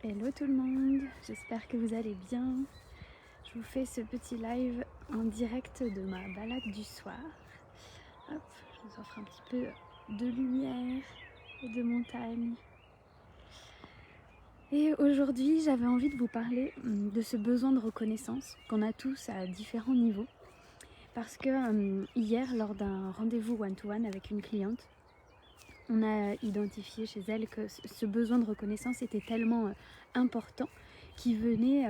Hello tout le monde, j'espère que vous allez bien. Je vous fais ce petit live en direct de ma balade du soir. Hop, je vous offre un petit peu de lumière et de montagne. Et aujourd'hui, j'avais envie de vous parler de ce besoin de reconnaissance qu'on a tous à différents niveaux. Parce que hier, lors d'un rendez-vous one-to-one avec une cliente, on a identifié chez elle que ce besoin de reconnaissance était tellement important qu'il venait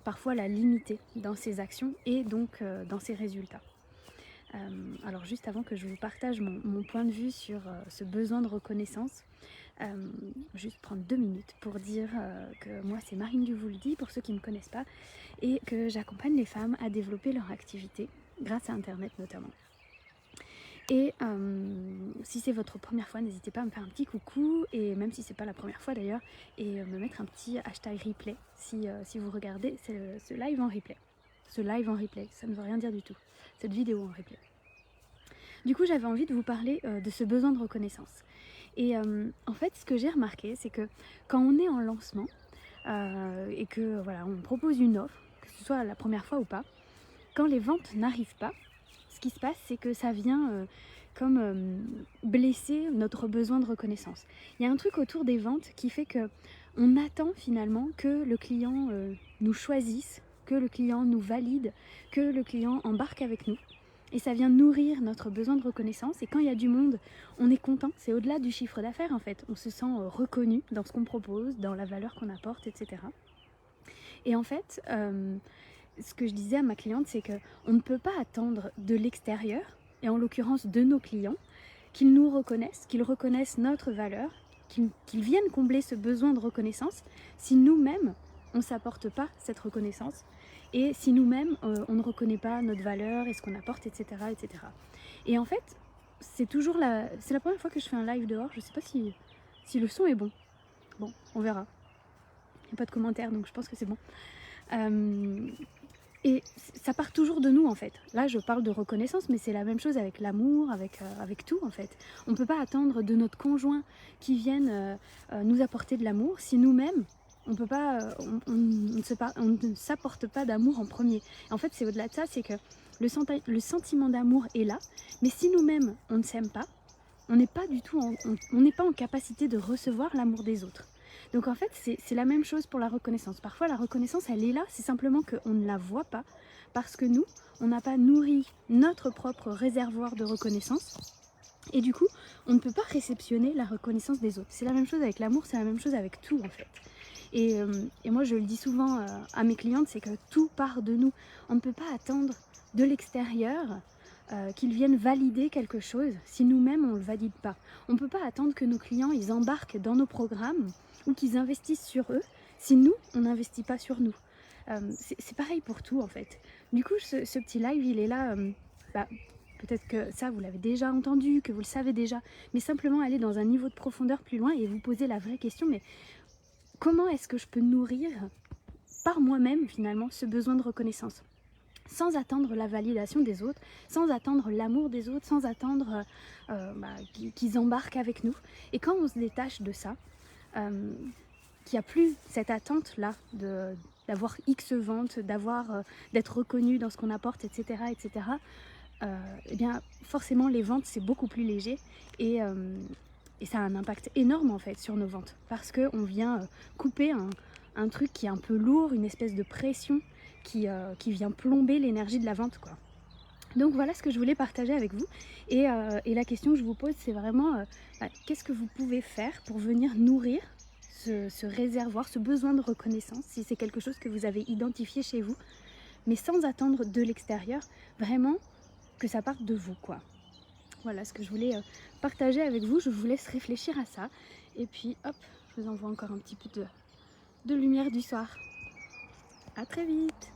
parfois la limiter dans ses actions et donc dans ses résultats. Alors juste avant que je vous partage mon point de vue sur ce besoin de reconnaissance, juste prendre 2 minutes pour dire que moi c'est Marine Duvouldi pour ceux qui ne me connaissent pas et que j'accompagne les femmes à développer leur activité grâce à internet notamment. Et si c'est votre première fois, n'hésitez pas à me faire un petit coucou, et même si c'est pas la première fois d'ailleurs, et me mettre un petit hashtag replay si vous regardez ce live en replay. Ce live en replay, ça ne veut rien dire du tout. Cette vidéo en replay. Du coup, j'avais envie de vous parler de ce besoin de reconnaissance. Et en fait, ce que j'ai remarqué, c'est que quand on est en lancement et que voilà, on propose une offre, que ce soit la première fois ou pas, quand les ventes n'arrivent pas, ce qui se passe, c'est que ça vient blesser notre besoin de reconnaissance. Il y a un truc autour des ventes qui fait que on attend finalement que le client nous choisisse, que le client nous valide, que le client embarque avec nous. Et ça vient nourrir notre besoin de reconnaissance. Et quand il y a du monde, on est content. C'est au-delà du chiffre d'affaires en fait. On se sent reconnu dans ce qu'on propose, dans la valeur qu'on apporte, etc. Et en fait, ce que je disais à ma cliente, c'est qu'on ne peut pas attendre de l'extérieur, et en l'occurrence de nos clients, qu'ils nous reconnaissent, qu'ils reconnaissent notre valeur, qu'ils viennent combler ce besoin de reconnaissance, si nous-mêmes, on ne s'apporte pas cette reconnaissance, et si nous-mêmes, on ne reconnaît pas notre valeur et ce qu'on apporte, etc. etc. Et en fait, c'est la première fois que je fais un live dehors, je ne sais pas si le son est bon. Bon, on verra. Il n'y a pas de commentaires, donc je pense que c'est bon. Et ça part toujours de nous en fait. Là je parle de reconnaissance, mais c'est la même chose avec l'amour, avec tout en fait. On ne peut pas attendre de notre conjoint qui vienne nous apporter de l'amour si nous-mêmes on peut pas, on ne s'apporte pas d'amour en premier. Et en fait c'est au-delà de ça, c'est que le sentiment d'amour est là, mais si nous-mêmes on ne s'aime pas, on n'est pas du tout on n'est pas en capacité de recevoir l'amour des autres. Donc en fait, c'est la même chose pour la reconnaissance. Parfois, la reconnaissance, elle est là, c'est simplement qu'on ne la voit pas parce que nous, on n'a pas nourri notre propre réservoir de reconnaissance. Et du coup, on ne peut pas réceptionner la reconnaissance des autres. C'est la même chose avec l'amour, c'est la même chose avec tout en fait. Et moi, je le dis souvent à mes clientes, c'est que tout part de nous. On ne peut pas attendre de l'extérieur qu'ils viennent valider quelque chose si nous-mêmes on ne le valide pas. On ne peut pas attendre que nos clients ils embarquent dans nos programmes ou qu'ils investissent sur eux si nous on n'investit pas sur nous. C'est pareil pour tout en fait. Du coup ce petit live il est là, peut-être que ça vous l'avez déjà entendu, que vous le savez déjà, mais simplement aller dans un niveau de profondeur plus loin et vous poser la vraie question, mais comment est-ce que je peux nourrir par moi-même finalement ce besoin de reconnaissance sans attendre la validation des autres, sans attendre l'amour des autres, sans attendre qu'ils embarquent avec nous. Et quand on se détache de ça, qu'il n'y a plus cette attente-là d'avoir X ventes, d'être reconnu dans ce qu'on apporte, etc., etc., eh bien forcément les ventes c'est beaucoup plus léger et ça a un impact énorme en fait sur nos ventes parce qu'on vient couper un truc qui est un peu lourd, une espèce de pression qui vient plomber l'énergie de la vente quoi. Donc voilà ce que je voulais partager avec vous et la question que je vous pose c'est vraiment qu'est-ce que vous pouvez faire pour venir nourrir ce réservoir, ce besoin de reconnaissance si c'est quelque chose que vous avez identifié chez vous mais sans attendre de l'extérieur, vraiment que ça parte de vous quoi. Voilà ce que je voulais partager avec vous, je vous laisse réfléchir à ça et puis hop, je vous envoie encore un petit peu de lumière du soir. À très vite.